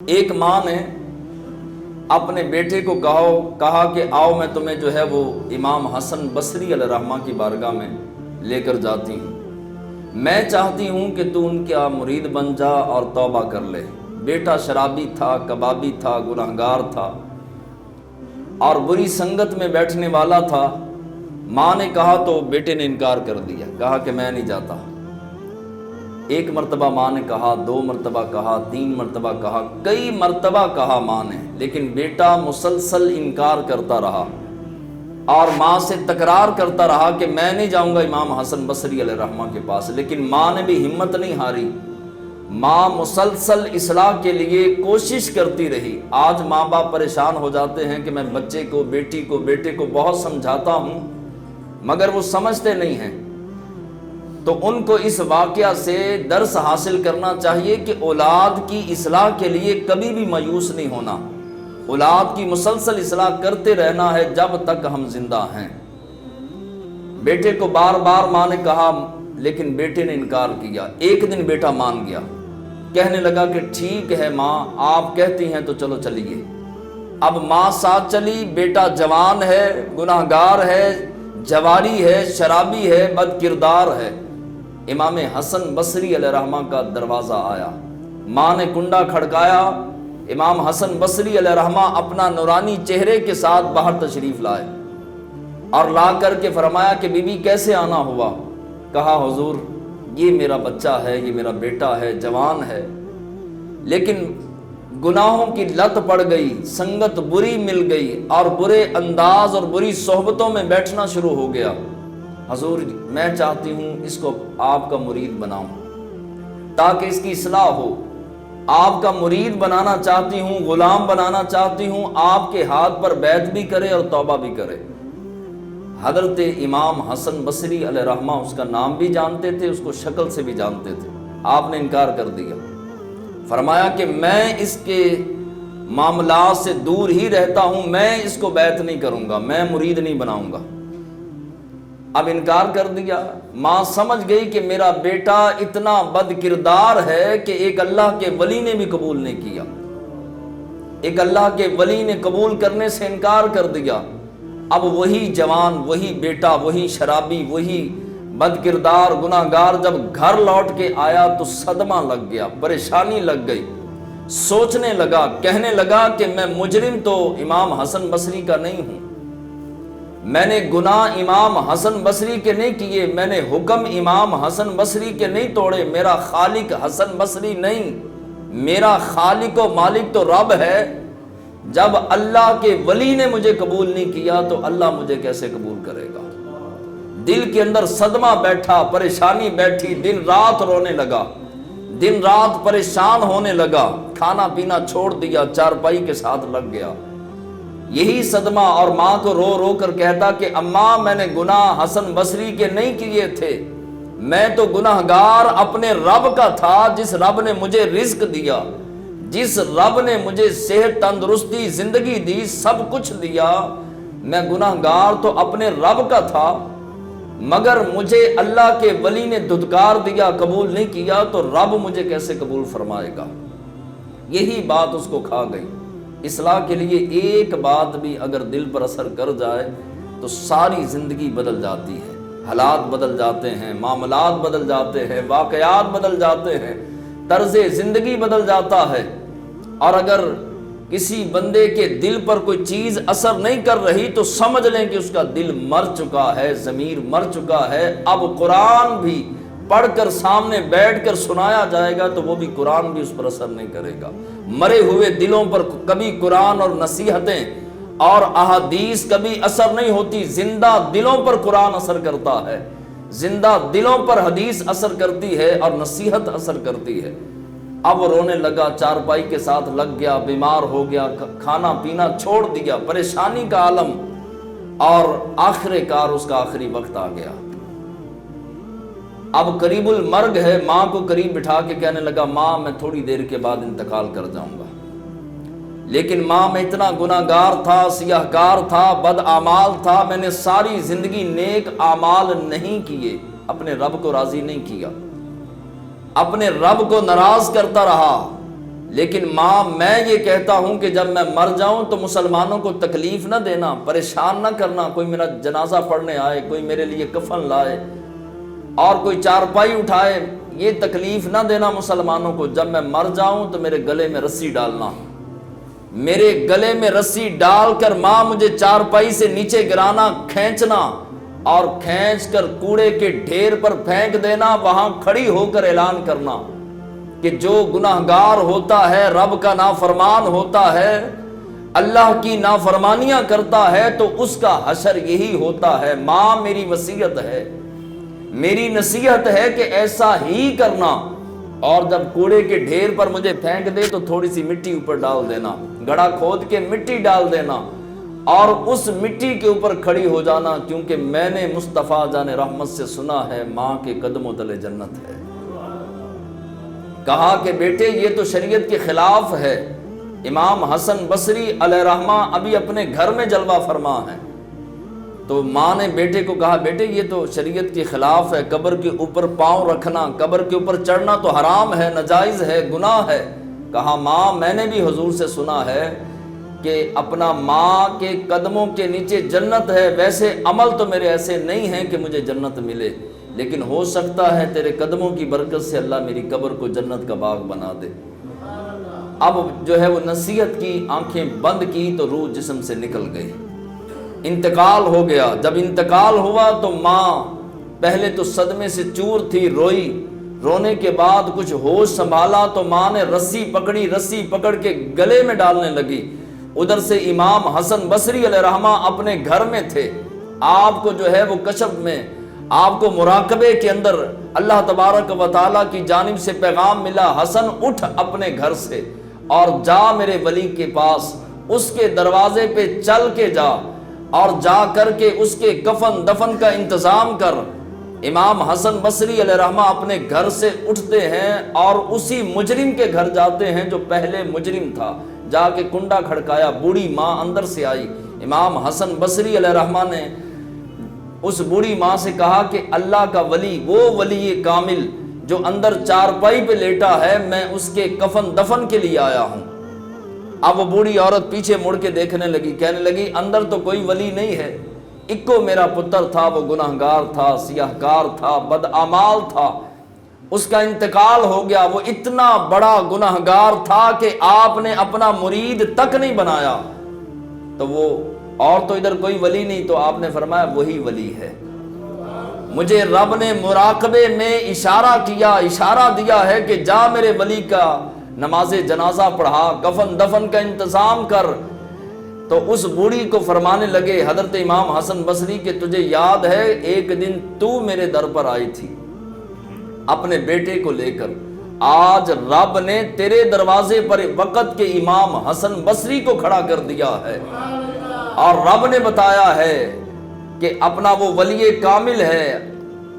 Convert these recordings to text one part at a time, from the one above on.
ایک ماں نے اپنے بیٹے کو کہا کہ آؤ میں تمہیں جو ہے وہ امام حسن بصری علیہ رحمہ کی بارگاہ میں لے کر جاتی ہوں، میں چاہتی ہوں کہ تو ان کا مرید بن جا اور توبہ کر لے۔ بیٹا شرابی تھا، کبابی تھا، گناہگار تھا اور بری سنگت میں بیٹھنے والا تھا۔ ماں نے کہا تو بیٹے نے انکار کر دیا، کہا کہ میں نہیں جاتا۔ ایک مرتبہ ماں نے کہا، دو مرتبہ کہا، تین مرتبہ کہا، کئی مرتبہ کہا ماں نے، لیکن بیٹا مسلسل انکار کرتا رہا اور ماں سے تکرار کرتا رہا کہ میں نہیں جاؤں گا امام حسن بصری علیہ رحمہ کے پاس۔ لیکن ماں نے بھی ہمت نہیں ہاری، ماں مسلسل اصلاح کے لیے کوشش کرتی رہی۔ آج ماں باپ پریشان ہو جاتے ہیں کہ میں بچے کو، بیٹی کو، بیٹے کو بہت سمجھاتا ہوں مگر وہ سمجھتے نہیں ہیں۔ تو ان کو اس واقعہ سے درس حاصل کرنا چاہیے کہ اولاد کی اصلاح کے لیے کبھی بھی مایوس نہیں ہونا، اولاد کی مسلسل اصلاح کرتے رہنا ہے جب تک ہم زندہ ہیں۔ بیٹے کو بار بار ماں نے کہا لیکن بیٹے نے انکار کیا۔ ایک دن بیٹا مان گیا، کہنے لگا کہ ٹھیک ہے ماں، آپ کہتی ہیں تو چلو چلیے۔ اب ماں ساتھ چلی، بیٹا جوان ہے، گناہگار ہے، جواری ہے، شرابی ہے، بد کردار ہے۔ امام حسن بصری علیہ رحمہ کا دروازہ آیا، ماں نے کنڈا کھڑکایا، امام حسن بصری علیہ رحمہ اپنا نورانی چہرے کے ساتھ باہر تشریف لائے اور لا کر کے فرمایا کہ بی بی کیسے آنا ہوا؟ کہا حضور یہ میرا بچہ ہے، یہ میرا بیٹا ہے، جوان ہے، لیکن گناہوں کی لت پڑ گئی، سنگت بری مل گئی اور برے انداز اور بری صحبتوں میں بیٹھنا شروع ہو گیا۔ حضور میں چاہتی ہوں اس کو آپ کا مرید بناؤں تاکہ اس کی اصلاح ہو، آپ کا مرید بنانا چاہتی ہوں، غلام بنانا چاہتی ہوں، آپ کے ہاتھ پر بیعت بھی کرے اور توبہ بھی کرے۔ حضرت امام حسن بصری علیہ رحمہ اس کا نام بھی جانتے تھے، اس کو شکل سے بھی جانتے تھے۔ آپ نے انکار کر دیا، فرمایا کہ میں اس کے معاملات سے دور ہی رہتا ہوں، میں اس کو بیعت نہیں کروں گا، میں مرید نہیں بناؤں گا۔ اب انکار کر دیا۔ ماں سمجھ گئی کہ میرا بیٹا اتنا بد کردار ہے کہ ایک اللہ کے ولی نے بھی قبول نہیں کیا، ایک اللہ کے ولی نے قبول کرنے سے انکار کر دیا۔ اب وہی جوان، وہی بیٹا، وہی شرابی، وہی بد کردار، گناہگار جب گھر لوٹ کے آیا تو صدمہ لگ گیا، پریشانی لگ گئی، سوچنے لگا، کہنے لگا کہ میں مجرم تو امام حسن بصری کا نہیں ہوں، میں نے گناہ امام حسن بصری کے نہیں کیے، میں نے حکم امام حسن بصری کے نہیں توڑے، میرا خالق حسن بصری نہیں، میرا خالق و مالک تو رب ہے۔ جب اللہ کے ولی نے مجھے قبول نہیں کیا تو اللہ مجھے کیسے قبول کرے گا؟ دل کے اندر صدمہ بیٹھا، پریشانی بیٹھی، دن رات رونے لگا، دن رات پریشان ہونے لگا، کھانا پینا چھوڑ دیا، چارپائی کے ساتھ لگ گیا۔ یہی صدمہ، اور ماں کو رو رو کر کہتا کہ اماں میں نے گناہ حسن بصری کے نہیں کیے تھے، میں تو گناہگار اپنے رب کا تھا، جس رب نے مجھے رزق دیا، جس رب نے مجھے صحت، تندرستی، زندگی دی، سب کچھ دیا، میں گناہگار تو اپنے رب کا تھا، مگر مجھے اللہ کے ولی نے دھتکار دیا، قبول نہیں کیا، تو رب مجھے کیسے قبول فرمائے گا؟ یہی بات اس کو کھا گئی۔ اصلاح کے لیے ایک بات بھی اگر دل پر اثر کر جائے تو ساری زندگی بدل جاتی ہے، حالات بدل جاتے ہیں، معاملات بدل جاتے ہیں، واقعات بدل جاتے ہیں، طرز زندگی بدل جاتا ہے۔ اور اگر کسی بندے کے دل پر کوئی چیز اثر نہیں کر رہی تو سمجھ لیں کہ اس کا دل مر چکا ہے، ضمیر مر چکا ہے۔ اب قرآن بھی پڑھ کر سامنے بیٹھ کر سنایا جائے گا تو وہ بھی قرآن بھی اس پر اثر نہیں کرے گا۔ مرے ہوئے دلوں پر کبھی قرآن اور نصیحتیں اور احادیث کبھی اثر نہیں ہوتی، زندہ دلوں پر قرآن اثر کرتا ہے، زندہ دلوں پر حدیث اثر کرتی ہے اور نصیحت اثر کرتی ہے۔ اب رونے لگا، چارپائی کے ساتھ لگ گیا، بیمار ہو گیا، کھانا پینا چھوڑ دیا، پریشانی کا عالم، اور آخر کار اس کا آخری وقت آ گیا۔ اب قریب المرگ ہے، ماں کو قریب بٹھا کے کہنے لگا ماں میں تھوڑی دیر کے بعد انتقال کر جاؤں گا، لیکن ماں میں اتنا گناہگار تھا، سیاہ کار تھا، بد اعمال تھا، میں نے ساری زندگی نیک اعمال نہیں کیے، اپنے رب کو راضی نہیں کیا، اپنے رب کو ناراض کرتا رہا، لیکن ماں میں یہ کہتا ہوں کہ جب میں مر جاؤں تو مسلمانوں کو تکلیف نہ دینا، پریشان نہ کرنا، کوئی میرا جنازہ پڑھنے آئے، کوئی میرے لیے کفن لائے اور کوئی چارپائی اٹھائے، یہ تکلیف نہ دینا مسلمانوں کو۔ جب میں مر جاؤں تو میرے گلے میں رسی ڈالنا، میرے گلے میں رسی ڈال کر ماں مجھے چارپائی سے نیچے گرانا، کھینچنا اور کھینچ کر کوڑے کے ڈھیر پر پھینک دینا، وہاں کھڑی ہو کر اعلان کرنا کہ جو گناہگار ہوتا ہے، رب کا نافرمان ہوتا ہے، اللہ کی نافرمانیاں کرتا ہے تو اس کا حشر یہی ہوتا ہے۔ ماں میری وصیت ہے، میری نصیحت ہے کہ ایسا ہی کرنا، اور جب کوڑے کے ڈھیر پر مجھے پھینک دے تو تھوڑی سی مٹی اوپر ڈال دینا، گڑھا کھود کے مٹی ڈال دینا اور اس مٹی کے اوپر کھڑی ہو جانا، کیونکہ میں نے مصطفیٰ جان رحمت سے سنا ہے ماں کے قدموں تلے جنت ہے۔ کہا کہ بیٹے یہ تو شریعت کے خلاف ہے۔ امام حسن بصری علیہ رحمہ ابھی اپنے گھر میں جلوہ فرما ہے، تو ماں نے بیٹے کو کہا بیٹے یہ تو شریعت کے خلاف ہے، قبر کے اوپر پاؤں رکھنا، قبر کے اوپر چڑھنا تو حرام ہے، ناجائز ہے، گناہ ہے۔ کہا ماں میں نے بھی حضور سے سنا ہے کہ اپنا ماں کے قدموں کے نیچے جنت ہے، ویسے عمل تو میرے ایسے نہیں ہیں کہ مجھے جنت ملے، لیکن ہو سکتا ہے تیرے قدموں کی برکت سے اللہ میری قبر کو جنت کا باغ بنا دے۔ اب جو ہے وہ نصیحت کی، آنکھیں بند کی تو روح جسم سے نکل گئی، انتقال ہو گیا۔ جب انتقال ہوا تو ماں پہلے تو صدمے سے چور تھی، روئی، رونے کے بعد کچھ ہوش سنبھالا تو ماں نے رسی پکڑی، رسی پکڑ کے گلے میں ڈالنے لگی۔ ادھر سے امام حسن بصری علیہ رحمہ اپنے گھر میں تھے، آپ کو جو ہے وہ کشف میں، آپ کو مراقبے کے اندر اللہ تبارک و تعالیٰ کی جانب سے پیغام ملا، حسن اٹھ اپنے گھر سے اور جا میرے ولی کے پاس، اس کے دروازے پہ چل کے جا اور جا کر کے اس کے کفن دفن کا انتظام کر۔ امام حسن بصری علیہ رحمہ اپنے گھر سے اٹھتے ہیں اور اسی مجرم کے گھر جاتے ہیں جو پہلے مجرم تھا، جا کے کنڈا کھڑکایا، بوڑھی ماں اندر سے آئی۔ امام حسن بصری علیہ رحمہ نے اس بوڑھی ماں سے کہا کہ اللہ کا ولی، وہ ولی کامل جو اندر چارپائی پہ لیٹا ہے، میں اس کے کفن دفن کے لیے آیا ہوں۔ اب وہ بوڑھی عورت پیچھے مڑ کے دیکھنے لگی، کہنے لگی اندر تو کوئی ولی نہیں ہے، اکو میرا پتر تھا، وہ گناہگار تھا، سیاہکار تھا، بدعمال تھا، اس کا انتقال ہو گیا، وہ اتنا بڑا گناہگار تھا کہ آپ نے اپنا مرید تک نہیں بنایا، تو وہ اور تو ادھر کوئی ولی نہیں، تو آپ نے فرمایا وہی ولی ہے۔ مجھے رب نے مراقبے میں اشارہ کیا، اشارہ دیا ہے کہ جا میرے ولی کا نماز جنازہ پڑھا، کفن دفن کا انتظام کر۔ تو اس بوڑھی کو فرمانے لگے حضرت امام حسن بصری کہ تجھے یاد ہے ایک دن تو میرے در پر آئی تھی اپنے بیٹے کو لے کر، آج رب نے تیرے دروازے پر وقت کے امام حسن بصری کو کھڑا کر دیا ہے، اور رب نے بتایا ہے کہ اپنا وہ ولی کامل ہے۔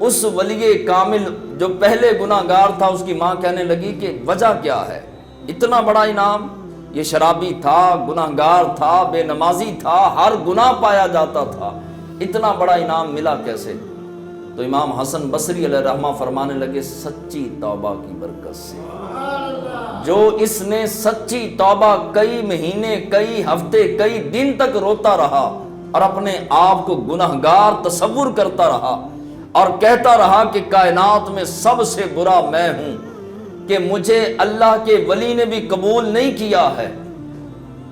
اس ولی کامل جو پہلے گناہگار تھا، اس کی ماں کہنے لگی کہ وجہ کیا ہے، اتنا بڑا انعام، یہ شرابی تھا، گناہگار تھا، بے نمازی تھا، ہر گناہ پایا جاتا تھا، اتنا بڑا انعام ملا کیسے؟ تو امام حسن بصری علیہ رحمہ فرمانے لگے سچی توبہ کی برکت سے، جو اس نے سچی توبہ کئی مہینے، کئی ہفتے، کئی دن تک روتا رہا اور اپنے آپ کو گناہگار تصور کرتا رہا اور کہتا رہا کہ کائنات میں سب سے برا میں ہوں، کہ مجھے اللہ کے ولی نے بھی قبول نہیں کیا ہے،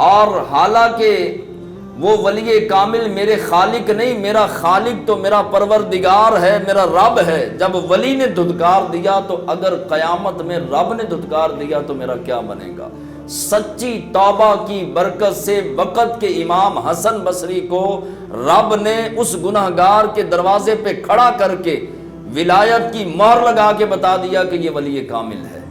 اور حالانکہ وہ ولی کامل میرے خالق نہیں، میرا خالق تو میرا پروردگار ہے، میرا رب ہے۔ جب ولی نے دھتکار دیا تو اگر قیامت میں رب نے دھتکار دیا تو میرا کیا بنے گا؟ سچی توبہ کی برکت سے وقت کے امام حسن بصری کو رب نے اس گناہگار کے دروازے پہ کھڑا کر کے ولایت کی مہر لگا کے بتا دیا کہ یہ ولی کامل ہے۔